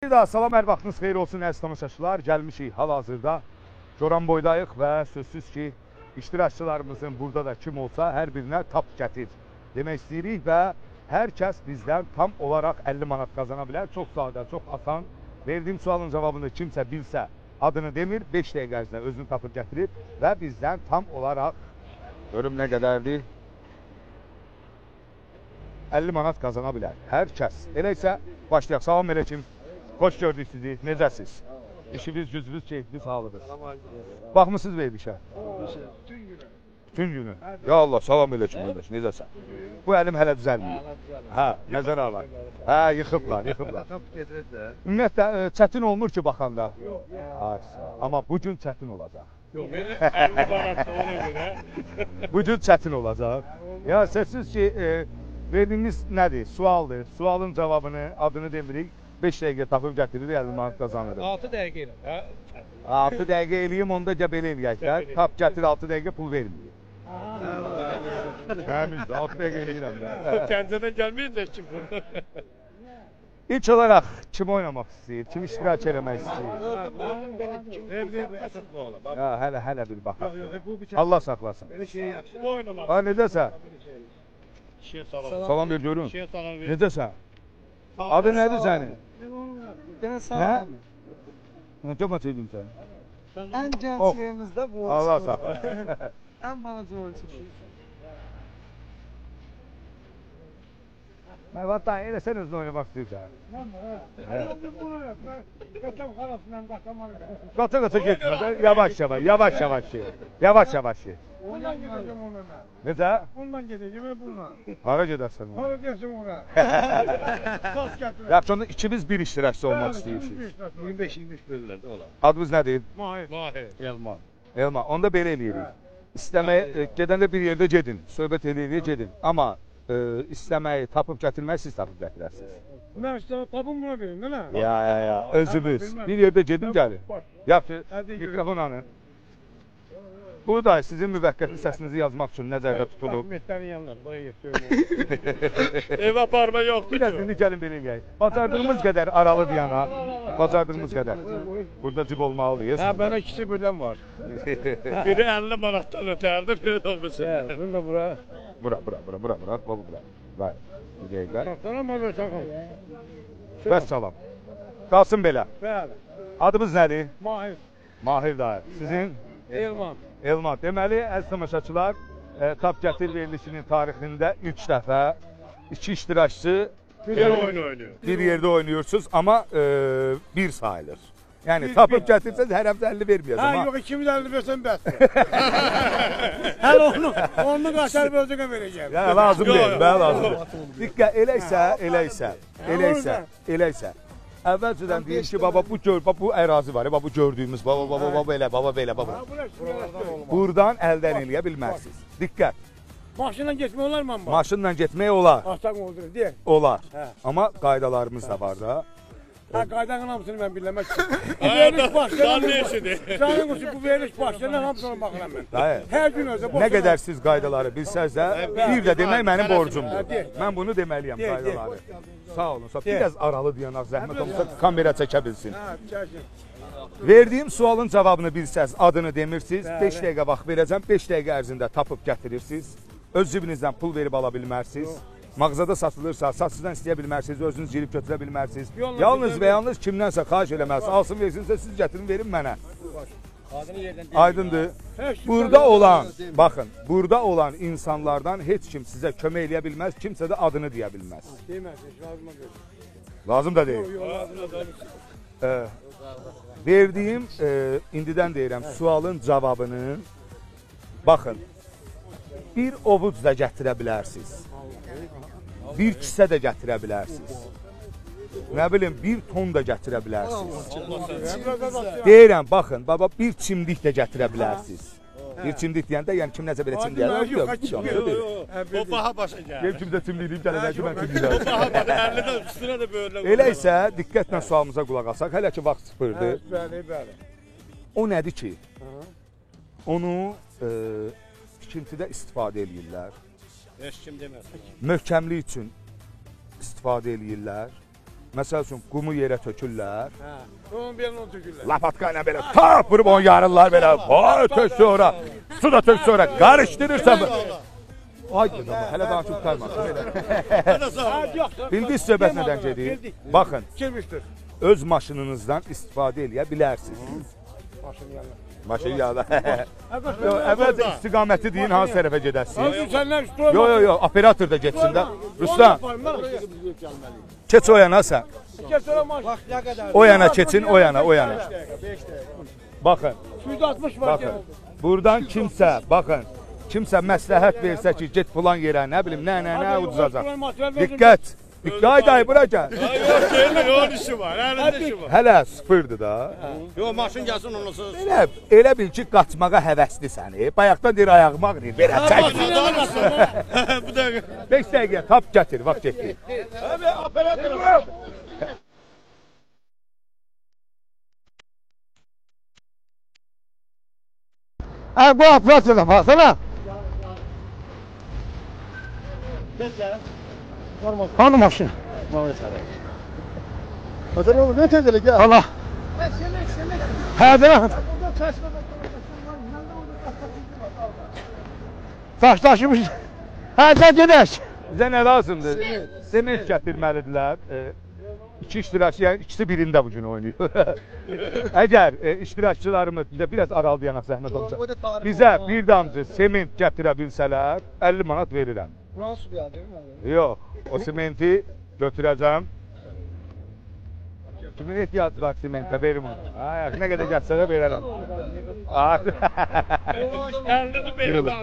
Bir daha salam, hər vaxtınız xeyir olsun əziz tamaşaçılar. Gəlmişik hal-hazırda Goranboydayıq və sözsüz ki, iştirakçılarımızın burada da kim olsa hər birinə tap gətir demək istəyirik və hər kəs bizdən tam olaraq 50 manat qazana bilər. Çox sadə, çox asan. Verdiyim sualın cavabını kimsə bilsə adını demir, 5 dəqiqə ərzində özünü tapıb gətirir və bizdən tam olaraq görüm nə qədərdir 50 manat qazana bilər. Hər kəs. Elə isə başlayaq. Salam əleykum. Xoş gördük sizi. Necəsiz? İşiniz, gücünüz, keyfiniz halıdır. Baxmısınız verilişə? Bütün günü. Ya Allah, salam əleykum qardaş. Necəsən? Bu əlim hələ düzəlməyib. Hə, nəzər alaq. Hə, yıxıblar. Ümumiyyətlə, çətin olmur ki, baxanda. Amma bu gün çətin olacaq. Bu gün çətin olacaq. Ya, sözsüz ki, verdiyimiz nədir? Sualdır. Sualın cavabını, adını demirik. 5 dəqiqə tapıb gətiririk, 50 manat kazanırıq. 6 dəqiqə ilə. 6 dəqiqə eləyim, onda belə eləyək. Tap gətir, 6 dəqiqə pul verməyik. Həmizdə, 6 dəqiqə eləyirəm. Kəndədən gəlməyəcək kim bunu? İlk olaraq kim oynamaq istəyir, kim iştirak eləmək istəyir? Hələ bir baxaq. Allah saxlasın. Ha, necəsən? Salam ver görün. Necəsən? Adı nədir sənin? Hə? Çox açıydım sən. Ən gəncliyimizdə bu olsun. Allah saxlasın. Ən balaca olsun. Məvat da elə sən özünü oynamaq istəyirsən. Qata getmə, yavaş-yavaş. Necə? Ondan gedəcəm, bununla. Hara gedərsən? Hara gəlsin ona. Yaxşı, onda ikimiz bir iştirakçı olmaq istəyirsiniz. 25-25 bölürlər də olar. Adınız nədir? Mahir. Elman. Onda belə eləyirik. İstəməyə, gedəndə bir yerdə gedin, söhbət eləyirik, gedin. Amma istəməyi, tapıb gətirməyi siz tapıb gətirərsiniz. Mən işte tapım buna verin, nə? Ya, özümüz. Bir yerdə gedin, gəlin. Yaxşı, mikrofon anın. Bu da sizin müvəqqəti səsinizi yazmaq üçün nəzərdə tutulub. Ahmetlərin yanlar, buraya getiriyorum. Ev aparma yoxdur. Biraz indi gəlin belə eləyək. Bacardığımız qədər aralı diyana, bacardığımız qədər. Burada cib olmalıyız. Hə, mənə ikisi birdən var. Biri 50 manatdan ötərdir, biri 90. Hə, bunu da bura. Bura, baba bura. Vay, bir dəqiqə. Salam, mən salam. Bəs salam. Qalsın belə. Bəli. Adımız nədir? Mahir. Mahir dayı. Sizin? Elman. Deməli, əziz tamaşaçılar, tap gətir verilişinin tarixində 3 dəfə 2 iştirakçı bir yerdə oynuyorsunuz, amma 1 sayılır. Yəni, tapıb gətirsəz hər həftə 50 verməyəcəm. Hə, yox, 250 versən bəsdir. Hələ onu qaçar bölcəqə verəcəm. Ya, lazım deyil, mənə lazım deyil. Diqqət, elə isə. Əvvəlcədən deyir ki, baba bu ərazi var, bu gördüyümüz, baba belə. Buradan əldən eləyə bilmərsiniz. Diqqət. Maşınla getmək olar mı? Maşınla getmək olar. Atak olur, deyək. Olar. Amma qaydalarımız da var da. Hə, qaydanın hamısını mən bilmək istəyirəm. Bu veriliş başlayan, canın quşu bu veriliş başlayan hamısına baxıram mən. Hər gün özə. Nə qədər siz qaydaları bilsəz də, bir də demək mənim borcumdur. Mən bunu deməliyəm qaydaları. Sağ olun, biraz aralı dayanaq, zəhmət olmasa kamera çəkə bilsin. Verdiyim sualın cavabını bilsəz, adını demirsiniz, 5 dəqiqə vaxt verəcəm, 5 dəqiqə ərzində tapıb gətirirsiniz. Öz cibinizdən pul verib ala bilmərsiniz. Mağazada satılırsa, satsızdan istəyə bilmərsiniz, özünüz girib götürə bilmərsiniz. Yalnız və yalnız kimdənsə xahiş eləməz, alsın versinsə siz gətirin, verin mənə. Aydındır. Baxın, burada olan insanlardan heç kim sizə kömək eləyə bilməz, kimsə də adını deyə bilməz. Lazım da deyil. Verdiyim, indidən deyirəm, sualın cavabını, baxın, bir ovuc da gətirə bilərsiniz. Bir kisə də gətirə bilərsiniz. Nə bilim, bir ton da gətirə bilərsiniz. Deyirəm, baxın, baba, bir çimdik də gətirə bilərsiniz. Bir çimdik deyəndə, yəni kim necə belə çimdik? O baha başa gəlir. Gel kimdə çimdikliyim gələcək ki, mən çimdiklər. O baha başa, 50-dən üstünə də böyürlər. Elə isə, diqqətlə sualımıza qulaq asaq, hələ ki, vaxt sıfırdır. Bəli. O nədir ki? Onu tikintidə istifadə edirlər. Heç kim deməz. Möhkəmlik üçün istifadə edirlər. Məsəl üçün qumu yerə tökürlər. Hə. Onun birini onu tökürlər. Lapatka ilə belə tap vurub onu yarırlar belə. Vay tök sonra. Su da tök sonra. Qarışdırırsan. Ay qızım, hələ daha çox qalmasın belə. Bildiniz söhbət nədən gedir? Baxın, Kimmişdir? öz maşınınızdan istifadə eləyə bilərsiniz. Maşın yanına. Maşın yağda. Əvvəlcə istiqaməti deyin, hansı tərəfə gedəsiniz? Səndən üstü Yo, operator da getsin də. Ruslan, keç o yana sən. O yana keçin, o yana. Baxın, Suyda 60 var. baxın. Buradan kimsə məsləhət versə ki, get filan yerə, nə bilim, nə uduzacaq. Diqqət. Ay, bura gəl. Yok gelin onun işi var. Elinde işi var. Hələ sıfırdır da. Yok maşın gelsin onu söz. Elə bil ki, qaçmağa həvəsli səni. Bayaqdan deyir, ayağım ağrıyır. Belə çək. Bu da 5 dəqiqə tap gətir, vaxt getdi. abi operatör. Bu operasyona baksana. Hanı maşın? Hasan oğlum ne tezeli gel. Allah. Hadi. Taşlaşmış. Hadi gideş. Bizə nə lazımdır? Sement gətirməlidirlər. İki iştirakçı, yəni ikisi birində bu gün oynayır. Əgər iştirakçılarımız biraz aralı yanaq zəhmət olsa, bizə bir damcı sement gətirə bilsələr, 50 manat verirəm. Fransız bir değil mi? Yox, o sementi götürəcəm. Kimin ehtiyacı var sementə, verim onu. Nə qədər gəlsə də verərəm.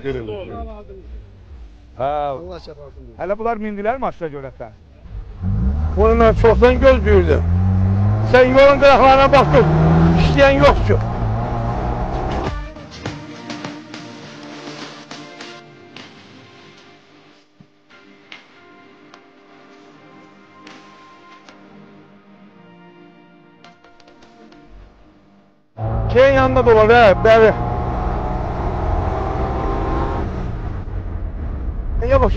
Qırılır. Allah şəfasın. Hələ bunlar mindilər maşına görəsən. Bunu ben çoktan gözlüyordum. Sen yolun kırıklarına baktın. İşleyen yok ki. Şeyin yanında dolar he, beri. Yavaş.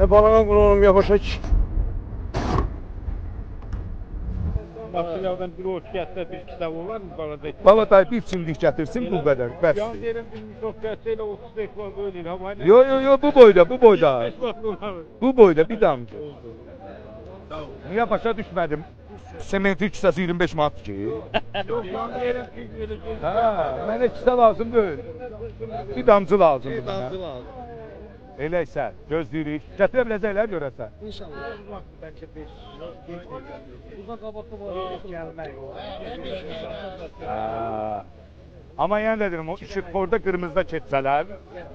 Balana kullanım yavaş aç. Makinədən bir oç gətirsə bir kitab olar mı balada? Balatay bir çimdik gətirsin bu qədər. Can Bəsdir. derim bir çox gətirsə 35 var böyle ama. Yo, bu boyda. Bu boyda bir damcı. Niyə başa düşmədim? Sementin kisəsi 25 manat ki. Yok can derim ki böyle. Mənə kisə lazım deyil. Bir damcı lazımdır mənə. lazım. Elə isə gözləyirik. Gətirə biləcəklər görəsən. İnşallah. Bəlkə 5. Uzun qabaqda var. Gəlmək o. Amma yəni dedim, o işıq orada qırmızıda keçsələr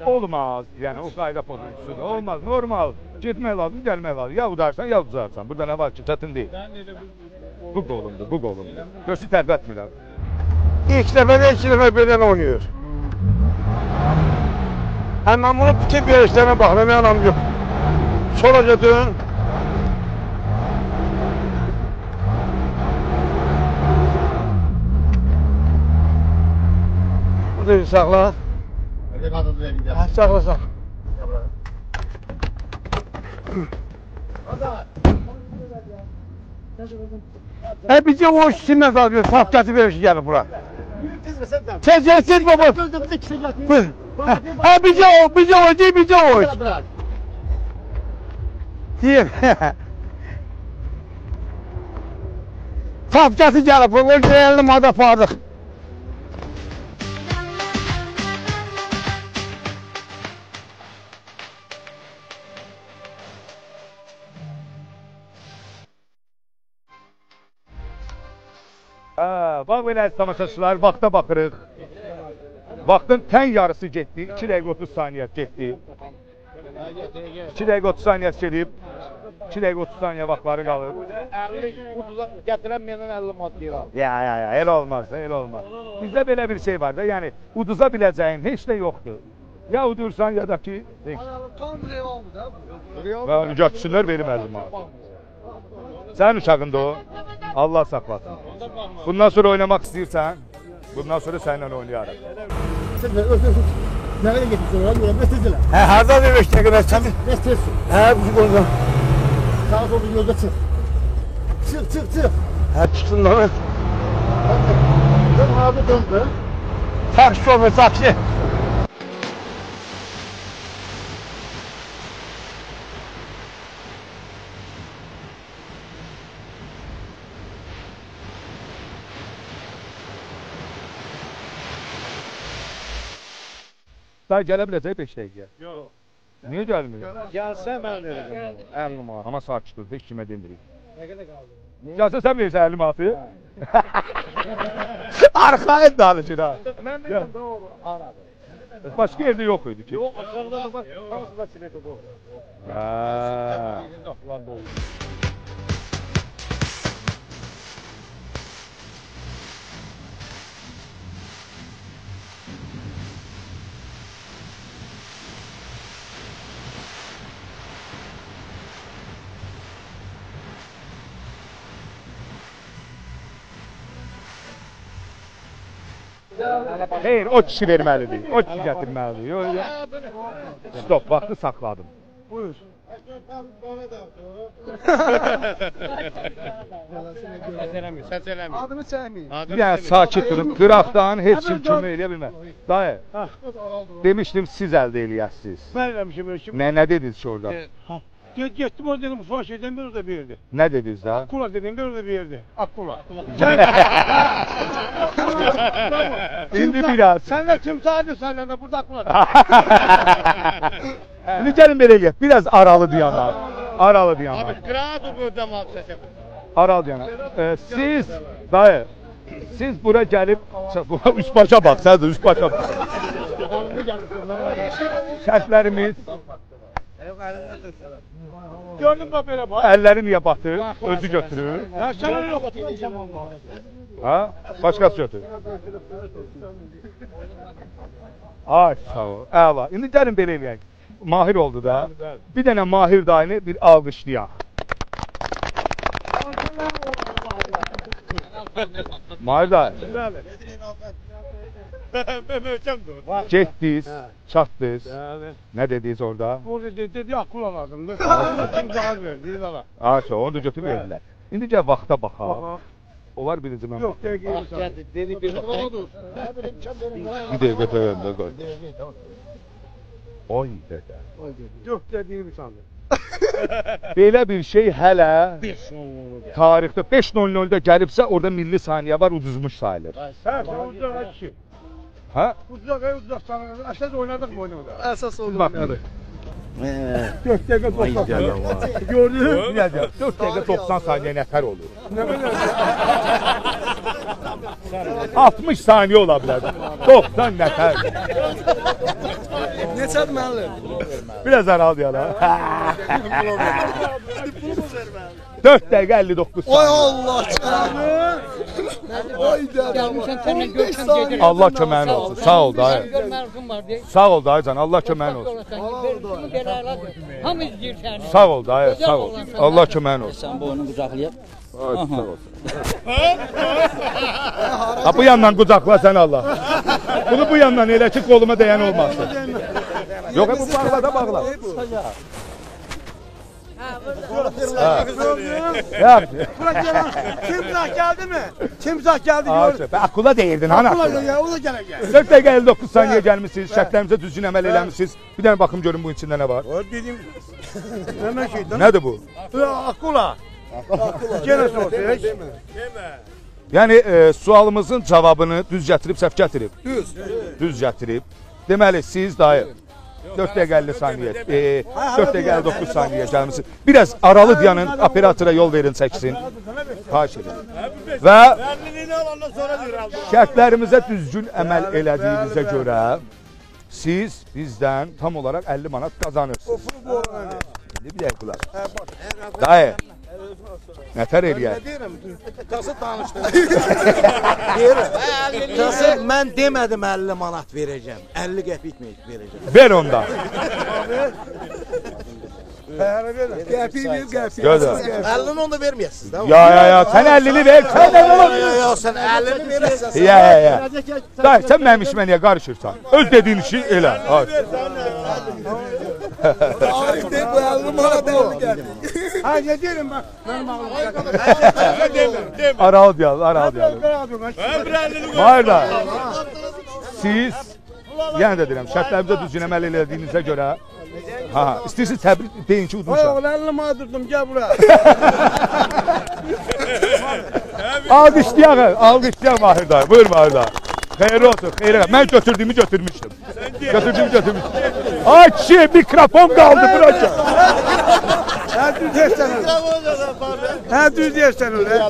olmaz. Yəni o qayda pozuntusudur. Olmaz, normal. Getmək lazım, gəlmək lazım. Ya udarsan, ya uzarsan. Burada nə var ki, çətin deyil. Bu qolumdur. Görsü tərbiyə etmirlər. İlk dəfə 2 dəfə birdən oynuyor. Hemen bunu bütün bir işlerine bakmam anlam yok. Sola dön. Burada bir sakla. Sakla. Bize o işinden alıyor. Safkatı bir şey geldi bura. Tez baba. Bize o değil, bize o. Diyeyim. Safkatı geldi. Bu elini mada pardık. Bax belə tamaşaçılar, vaxta baxırıq. Vaxtın tən yarısı getdi, 2 dəqiqə 30 saniyə getdi. 2 dəqiqə 30 saniyə gedib, 2 dəqiqə 30 saniyə vaxtları qalır. 50 uduza gətirən məndən 50 manat deyir. Ya, elə olmaz, elə olmaz. Bizdə belə bir şey var da, yəni uduza biləcəyin heç nə yoxdur. Ya udursan ya da ki... Tam realdır da bu. Və rücatçılar verim 50 manat. Sənin uşağında o, Allah saxlasın. Bundan sonra oynamaq istəyirsən, bundan sonra səninlə oynayarıq. Nereye getirsin lan? Buraya mesajla. Harda bir 5 dakika ben çabuk. Mesajsın. Bu konuda. Sağa doğru yolda çık. Çık. Ha çıksın lan. Dön abi dön. Ters şoför taksi. Daha gələ biləcək 5 dəqiqə. Yox. Niyə gəlmir? Gəlsə mən verəcəm. 50 manat. Amma sakitdir, heç kimə demirik. Nə qədər qaldı? Gəlsə sən verirsən 50 manatı? Arxayın danışır ha. Mən də doğru. Aradı. Başqa yerdə yox idi ki. Yox, aşağıda da var. Hamısı da çilek oldu. Ha. Xeyr, o kişi verməlidir. O kişi gətirməlidir. Yox. Stop, vaxtı saxladım. Buyur. Səs eləmir. Adını çəkməyin. Bir dənə sakit durun. Qıraqdan heç kim kömək eləyə bilməz. Dayı, demişdim siz əldə eləyəsiniz. Mən eləmişim öyle kim? Nə dediniz ki orada? Getdim orada dedim ufak şeyden bir orada bir yerde. Nə dediniz da? Akula dedim bir orada bir yerde. Akula. İndi biraz. Sen de timsahı sen de burada akula. İndi gəlin belə eləyək. Biraz aralı diyanlar. Aralı diyanlar. Abi kıraat okudu mal sesi. Aralı diyanlar. Siz, dayı, siz bura gəlib, üst başa bax, sən də üst başa bax. Şərtlərimiz, Gördün mü böyle bak. əlləri niyə batır, özü götürür. Ya sen öyle yok. Ha? Başqası götürür. Ay, sağ ol. Əla. İndi gəlin belə eləyək. Mahir oldu da. Bir dənə Mahir dayını bir alqışlayaq. Mahir dayı, Ben ölçem dur. getdiniz, çatdınız. Evet. Nə dediniz orada? Orada dedi akula lazımdı. Timsahı verdi bana. Ayşə, onu da götürüb verdilər. İndi gəl vaxta baxaq. Olar birinci mən Yok baxaq. dedi bir Bir dəqiqə dayanda qoy. Oy dədə. Yok dediğini sandı. Belə bir şey hələ tarixdə 5:00-da gəlibsə orada milli saniyə var, uduzmuş sayılır. Ha sen uzağa kişi. Ha? Uzak sana. Aşağıda oynadık mı oynadık? Əsas oldu. Bax. 4 dakika 90 saniye. Gördün mü? Bir dəqiqə, 4 dəqiqə 90 saniyə nətər olur? Ne kadar? 60 saniyə ola bilər. 90 nətər. Neçədir müəllim? Biraz aralı yana. Pulu mu verməli? 4 dəqiqə 59 Oy saniyə. Allah canım. Oy Gelmişsen seninle 15 görüşen saniye. geceler. Allah köməyin olsun. Sağ ol dayı. Görmezsin var diye. Sağ ol dayıcan. Allah köməyin olsun. Ham izleyir seni. Sağ ol dayı, sağ ol. Allah köməyin olsun. Sen bu onu kucaklayıp. Ay, sağ ol. Ha bu yandan qucaqla sən Allah. Bunu bu yandan elə ki qoluma dəyən olmasın. Yox, bu bağla da bağla. Ya. Timsah geldi mi? Timsah geldi Ay, gördüm. akula deyirdin ha Akula akula. ya o da gelecek. 4 dəqiqə 59 saniyə gəlmisiniz, şərtlərimizə düzgün əməl eləmisiniz. Bir dənə baxım görün bu içində nə var. O dedim. Hemen şeyden. Nədir bu? Akula. Gene sordu. Yəni sualımızın cavabını düz gətirib, səhv gətirib. Düz gətirib. Deməli siz dayı 4 dəqiqə 50 saniyə, 4 dəqiqə 59 saniyə gəlmisiniz. Biraz aralı dayanın, operatora yol verin çəksin. Xahiş edirəm. Və şərtlərimizə düzgün əməl elədiyinizə görə siz bizdən tam olaraq 50 manat qazanırsınız. İndi bir dəqiqə qulaq. Dayı, nətər eləyək? Kasıb danışdı. Kasıb mən demədim 50 manat verəcəm. 50 qəpik verəcəm. Ver onda. Qəpik ver, qəpik. Gözəl. 50-ni onda verməyəsiniz də. Ya, sən 50-ni ver, sən nə olur? Yox, sən 50-ni verəsən. Ya. Dayı, sən mənim işimə niyə qarışırsan? Öz dediyin işi elə. Arif de bu 50 manat 50 qəpik. Ha ne diyelim bak. Benim ağlım. Aralı diyelim, aralı diyelim. Mahir da, siz, yenə də deyirəm, şərtlərimizə düzgün əməl elədiyinizə görə, istəyirsiniz təbrik deyin ki, udmuşam. Oğul 50 manat tuttum, gel buraya. Alqışlayaq Mahir dayı, buyur Mahir dayı. Xeyirli olsun, xeyirli olsun. Mən götürdüyümü götürmüşdüm. Ay kişi, mikrofon qaldı bırakın. Ha düz yersen öyle. Ha düz yersen öyle.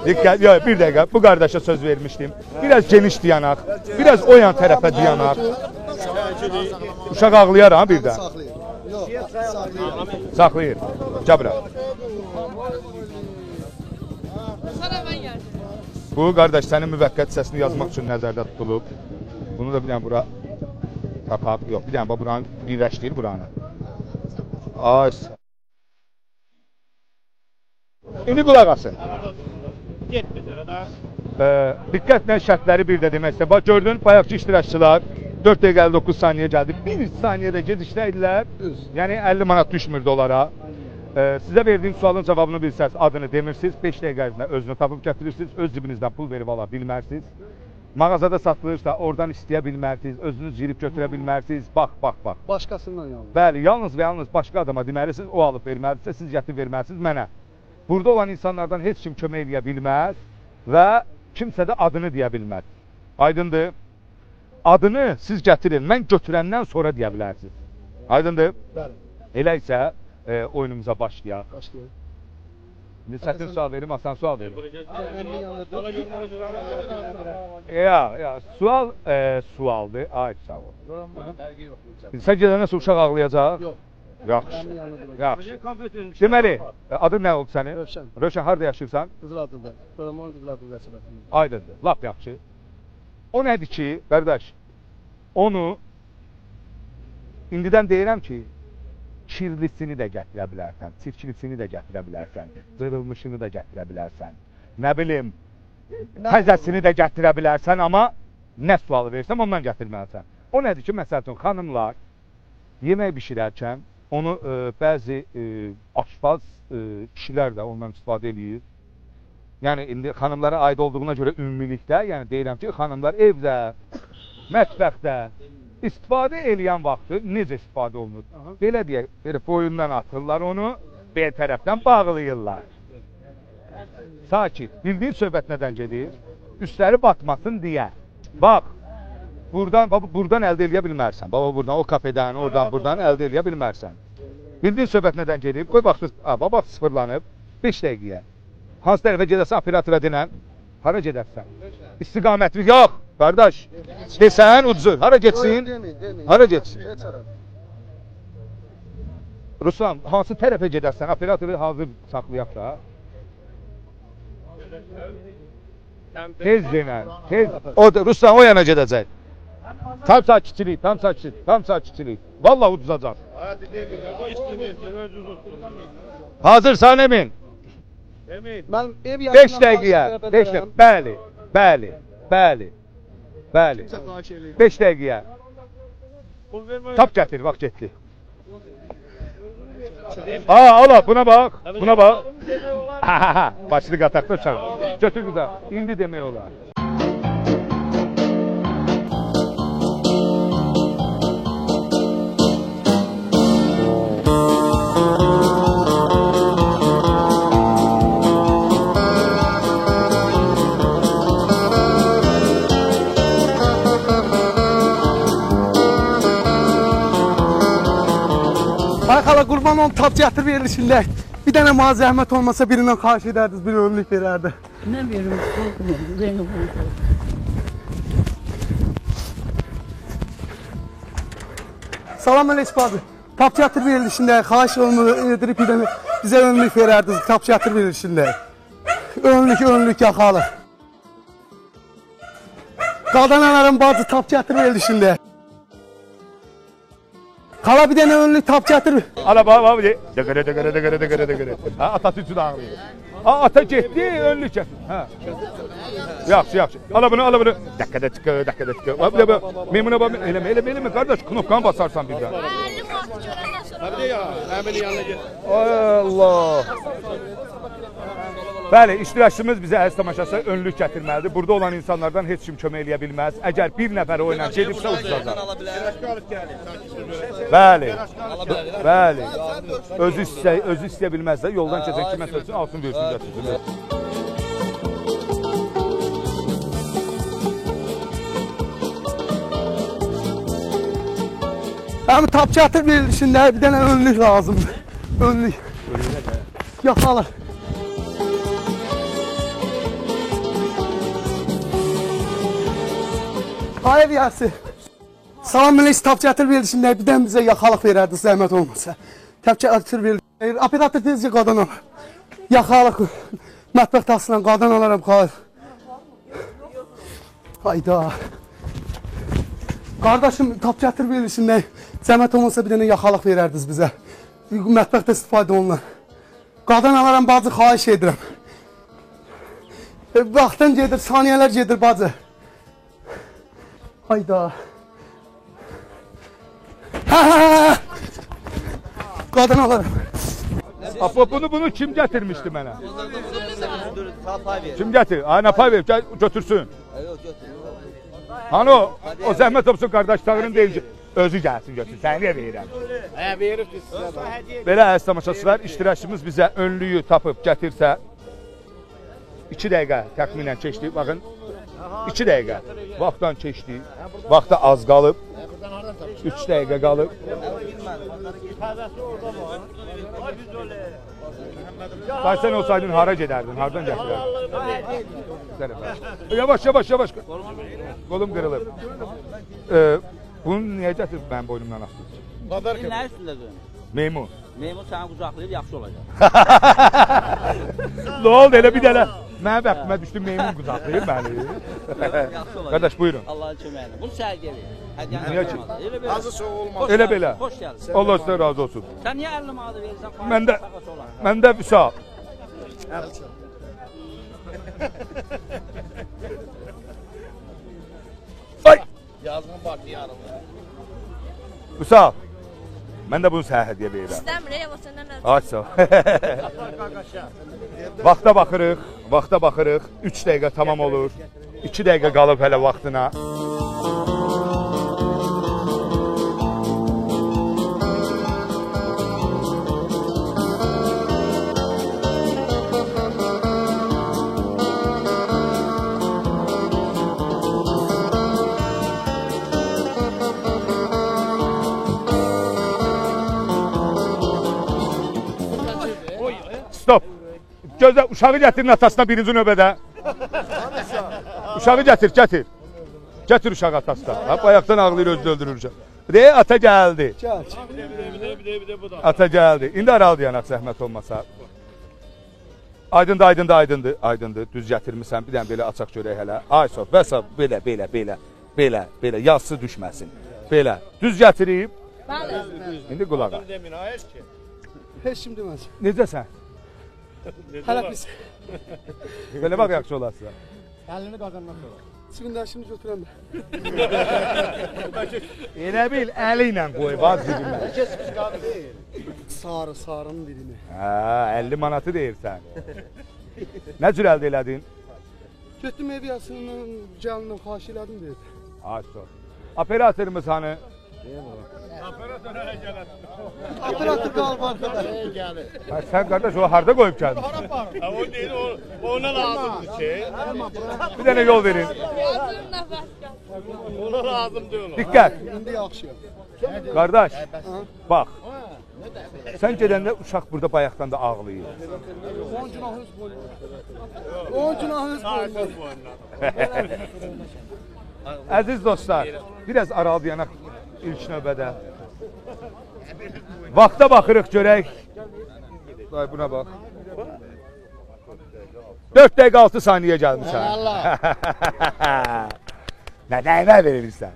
Dikkat, yok bir dakika, bu kardeşe söz vermiştim. Biraz geniş dayanaq, biraz o yan tərəfə dayanaq. Uşaq ağlayar ha birdən. Saxlayır. Cabra. Bu qardaş sənin müvəqqət səsini yazmaq üçün nəzərdə tutulub. Bunu da bir dənə bura tapaq, yox bir dənə buranı birləşdir buranı. Ay. İndi qulaq asın. Diqqətlə şərtləri bir də demək istəyirəm. Bax gördün, bayaqçı iştirakçılar 4 dəqiqə 59 saniyə gəldi. 1 saniyədə gedişdəydilər. Yəni 50 manat düşmürdü onlara. Sizə verdiyim sualın cavabını bilsəz, adını demirsiniz, 5 dəqiqə ərzində özünü tapıb gətirirsiniz, öz cibinizdən pul verib ala bilmərsiniz. Mağazada satılırsa oradan istəyə bilmərsiniz, özünüz girib götürə bilmərsiniz. Bax. Başqasından yalnız. Bəli, yalnız və yalnız başqa adama deməlisiniz, o alıb verməlidirsə, siz gətirib verməlisiniz mənə. Burada olan insanlardan heç kim kömək eləyə bilməz və kimsə də adını deyə bilməz. Aydındır? Adını siz gətirin, mən götürəndən sonra deyə bilərsiniz. Aydındır? Bəli. Elə isə oyunumuza başlayaq. İndi çətin sual verim, asan sual verim. Sual sualdır. Ay sağ ol. Sən gedəndən sonra uşaq ağlayacaq? Yox. Yaxşı. Deməli, adın nə oldu sənin? Rövşən. Rövşən, harada yaşayırsan? Qızıladında. Qızıladında Qızıladında. Aydındır, lap yaxşı. O nədir ki, qardaş, onu indidən deyirəm ki, kirlisini də gətirə bilərsən, çirkilisini də gətirə bilərsən, zırılmışını da gətirə bilərsən, nə bilim, təzəsini də gətirə bilərsən, amma nə sualı versəm ondan gətirməlisən. O nədir ki, məsəl üçün, xanımlar yemək bişirərkən onu bəzi aşpaz kişilər də ondan istifadə edir. Yəni, indi xanımlara aid olduğuna görə ümumilikdə, yəni deyirəm ki, xanımlar evdə, mətbəxdə istifadə eləyən vaxtı necə istifadə olunur? Belə deyək, boyundan atırlar onu, bel tərəfdən bağlayırlar. Sakit, bildiyin söhbət nədən gedir? Üstləri batmasın deyə. Bax, buradan əldə eləyə bilmərsən. Baba, buradan, o kafedən, buradan əldə eləyə bilmərsən. Bildiyin söhbət nədən gedir? Qoy, bax, sıfırlanıb, 5 dəqiqəyə. Hansı tərəfə gedəsən, operatora denən, hara gedərsən? İstiqamətli, yox, qardaş, desən, udzur, hara getsin? Hara getsin? Ruslan, hansı tərəfə gedərsən, operatoru hazır saxlayaq da. Tez denən, tez, Ruslan o yana gedəcək. Tam sakitçilik, valla udzacaq. Hazırsan Emin? 5 dəqiqəyə, bəli. 5 dəqiqəyə. Tap gətir, bax getdi. Ola, buna bax. Başını qataqda uçaq. Götür qıza, indi demək olar. Xala qurban olun, tap gətir verilişində. Bir dənə mənə zəhmət olmasa birindən xahiş edərdiniz, bir önlük verərdi. Nə verim? Salam əleykum abi. Tap gətir verilişində xahiş edilib bir dənə bizə önlük verərdiniz, tap gətir verilişində. Önlük yaxalıq. Qadın anaların bacı tap gətir verilişində. Xala bir dənə önlük tap gətir. Ala bax, dəqərə. Ha, atası üçün ağrıyır. Ha, ata getdi, önlük gətir. Ha. Yaxşı. Ala bunu. Dəqərə. Memuna bax, eləmə, qardaş, knopkanı basarsan birdən. 50 manat görəndən sonra. Hadi ya, hemen yanına git. Allah. Bəli, iştirakçımız bizə əziz tamaşaçılar önlük gətirməlidir. Burada olan insanlardan heç kim kömək eləyə bilməz. Əgər bir nəfər o ilə gedibsə ucuzacaq. Bəli. Özü istəyə bilməz də yoldan keçən kimə sözsün, alsın versin götürsün. Həm tap gətir verilişində bir dənə önlük lazımdır. Önlük. Yaxalar. Hayır yası. Salam Milli tap gətir verilişində bir dənə bizə yaxalıq verərdi zəhmət olmasa. Tap gətir verilişində. Operator tezcə qadan alır. Yaxalıq. Mətbəx tasından qadan alaram xalir. Hayda. Qardaşım tap gətir verilişində zəhmət olmasa bir dənə yaxalıq verərdiniz bizə. Mətbəxdə istifadə olunan. Qadan alaram bacı, xahiş edirəm. Vaxtdan gedir, saniyələr gedir bacı. Hayda. Qadan alaram. Apa bunu kim gətirmişdi mənə? Kim gətir? Ayna pay verib, götürsün. Hani o zəhmət olsun qardaşlarının deyil ki, özü gəlsin götürsün, səni niyə verirəm? Verirsiniz size de. Belə əziz tamaşaçılar, iştirakçımız bizə önlüyü tapıb gətirsə 2 dəqiqə təxminən keçdi, baxın 2 dəqiqə vaxtdan keçdi, vaxta az qalıb, 3 dəqiqə qalıb. Sən olsaydın hara gedərdin, hardan gətirərdin? Yavaş, qolum qırılıb. Bunu niyə gətirib mənim boynumdan asdın? Nə üstündə dönür? Meymun. Meymun səni qucaqlayıb yaxşı olacaq. Nə oldu elə bir dənə? Mənim bəxtimə düşdü meymun qucaqlayıb məni. Yaxşı olacaq. Qardaş buyurun. Allahın köməyinə. Bunu sərgiyə ver. Niyə ki? Azı soğuk olmaz. Elə belə. Xoş gəldin. Allah sizə razı olsun. Sən niyə 50 manatı verirsən? Məndə Vüsal. Ay! Yazının bak yarım. Vüsal. Mən də bunu sənə hədiyyə verirəm. İstəmir, ev o səndən öldü. Ay sağ ol. Vaxta baxırıq. 3 dəqiqə tamam olur. 2 dəqiqə qalıb hələ vaxtına. Stop. Gözlə, uşağı gətirin atasına birinci növbədə. Uşağı gətir. Gətir uşağı atasına. Bayaqdan ağlayır, özünü öldürür. De, ata gəldi. Ata gəldi. İndi aralı yanaq zəhmət olmasa. Aydındır. Düz gətirmirsən. Bir dənə belə açaq görək hələ. Ay sof, bəsab, belə. Yazsı düşməsin. Belə. Düz gətirib. İndi qulağa. Heç kim deməz. Necəsən? Hələ pis. Belə bax, yaxşı olasın. Əlini qazanmaq sonra. Sivindəşini götürəm. Elə bil, əli ilə qoy, vaz cibinə. Sarının birini. Hə, 50 manatı deyirsən. Nə cür əldə elədin? Getdim ev yasından, canından xahiş elədim dedi. Ay sor. Operatorumuz hani? Operator qalıb arkadaş. Sən qardaş o harda qoyub gəldin? O deyil, ona lazımdır ki. Bir dənə yol verin. Ona lazım deyil. Diqqət. İndi yaxşı. Qardaş, bax. Sən gedəndə uşaq burada bayaqdan da ağlayır. 10 günahınız boyunlar. Əziz dostlar, biraz aralı yanaq ilk növbədə. Vaxta baxırıq görək. Ay buna bax. 4 dəqiqə 6 saniyə gəlmişsən. Nə verirsən?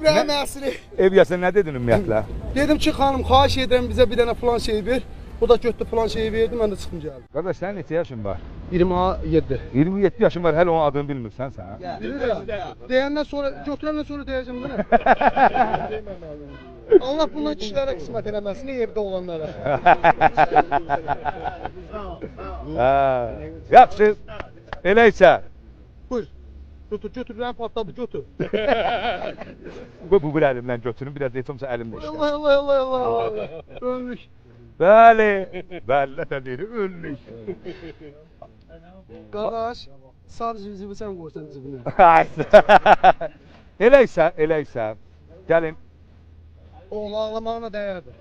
Rəhməsini. Ev yəsən nə dedin ümumiyyətlə? Dedim ki, xanım, xahiş edirəm bizə bir dənə falan şey ver. O da götürdü falan şeyi verdi, mən də çıxdım gəldim. Qardaş, sənin neçə yaşın var? 27. 27 yaşın var, hələ onun adını bilmirsən sən. Deyəndən sonra, götürəndən sonra deyəcəm də. Allah bundan kişilərə qismət eləməsin, evdə olanlara. Yaxşı, elə isə. Buyur. Götür, rəhm patladı, götür. Bu bir əlimdən götürün, biraz etimsə əlimdə işlə. Allah. Ömrük. Bəli, nə deyir, önlük. Qardaş, sadəcə bizi sən qoysan cibinə. Elə isə, gəlin. Oğul ağlamağına dəyərdir.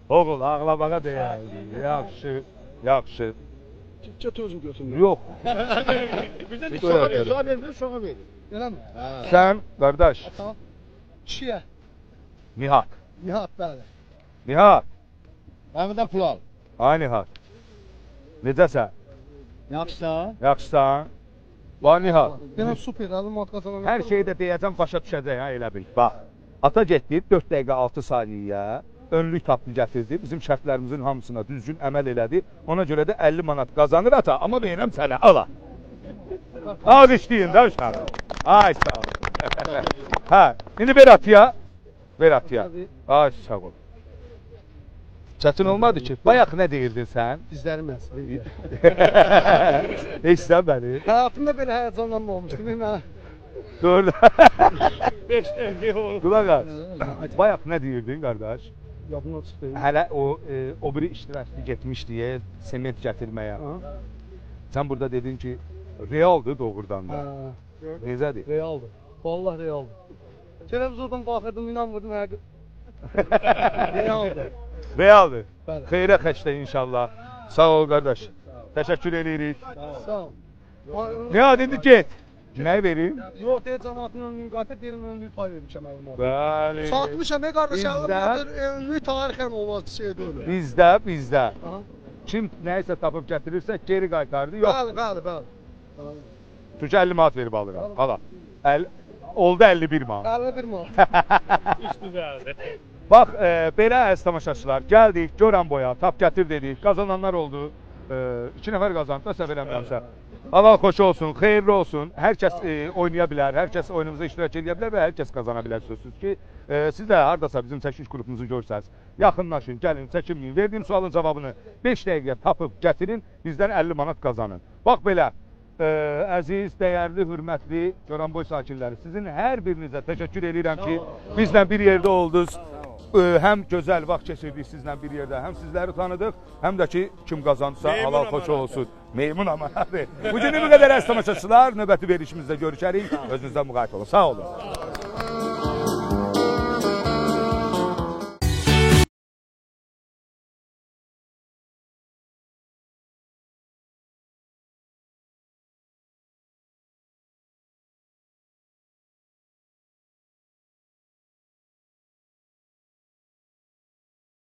Oğul ağlamağa dəyərdir, yaxşı. Götür özüm götürüm. Yox. Bizdən şoğa verir, şoğa verir. Eləmi? Sən, qardaş. Tamam. Kişiyə. Nihat. Nihat, bəli. Nihat. Həmidən pul al. Ay Nihat. Necəsən? Yaxşısan? Bax Nihat. Yenə super, əlim qazanan. Hər şeyi də deyəcəm, başa düşəcək, ha, elə bil. Bax, ata getdi 4 dəqiqə 6 saniyəyə önlük tapdı, gətirdi. Bizim şərtlərimizin hamısına düzgün əməl elədi. Ona görə də 50 manat qazanır ata, amma verirəm sənə, ala. Az işləyin də uşaq. Ay sağ ol. Hə, indi ver atıya. Ver atıya. Ay sağ ol. Çətin olmadı ki. Bayaq nə deyirdin sən? Dizlərim əsli. Eşsən məni. Həyatımda belə həyəcanlanma olmuşdu. Mən Doğru. 5 dəqiqə oldu. Qulaq as. Bayaq nə deyirdin qardaş? yadımdan çıxdı. Hələ o biri iştirakçı getmişdi sement gətirməyə. Sən burada dedin ki, realdır doğrudan da. Necədir? Realdır. Vallahi realdır. Televizordan baxırdım, inanmırdım həqiqət. Realdır. Realdır. Bəli. Xeyrə xəçdə inşallah. Sağ ol qardaş. Təşəkkür edirik. Sağ ol. Ne adını get? Nə verim? Yox, deyə cəmaatının müqatət yerindən bir pay vermişəm əlimə. Bəli. Satmışam, qardaşım. Ümumi tarixən olmaz şey deyil. Bizdə. Kim nəyisə tapıb gətirirsə geri qaytardı. Yox. Bəli. Çünki 50 manat verib alıram. Hala. Oldu 51 manat. 51 manat. İş düzəldi. Bax, belə əziz tamaşaçılar, gəldik, görən boya, tap gətir dedik, qazananlar oldu. 2 nəfər qazandı da səhv eləmirəmsə. Allah xoş olsun, xeyirli olsun. Hər kəs oynaya bilər, hər kəs oyunumuza iştirak edə bilər və hər kəs qazana bilər sözsüz ki, siz də hardasa bizim çəkiliş qrupumuzu görsəz, yaxınlaşın, gəlin, çəkinməyin. Verdiyim sualın cavabını 5 dəqiqə tapıb gətirin, bizdən 50 manat qazanın. Bax belə, əziz, dəyərli, hörmətli Goranboy sakinləri, sizin hər birinizə təşəkkür edirəm ki, bizlə bir yerdə oldunuz. Həm gözəl vaxt keçirdik sizlə bir yerdə, həm sizləri tanıdıq, həm də ki, kim qazansa halal xoş olsun. Meymun aman abi. Bu günü bu qədər əziz tamaşaçılar, növbəti verişimizdə görüşərik. Özünüzdən müqayət olun. Sağ olun.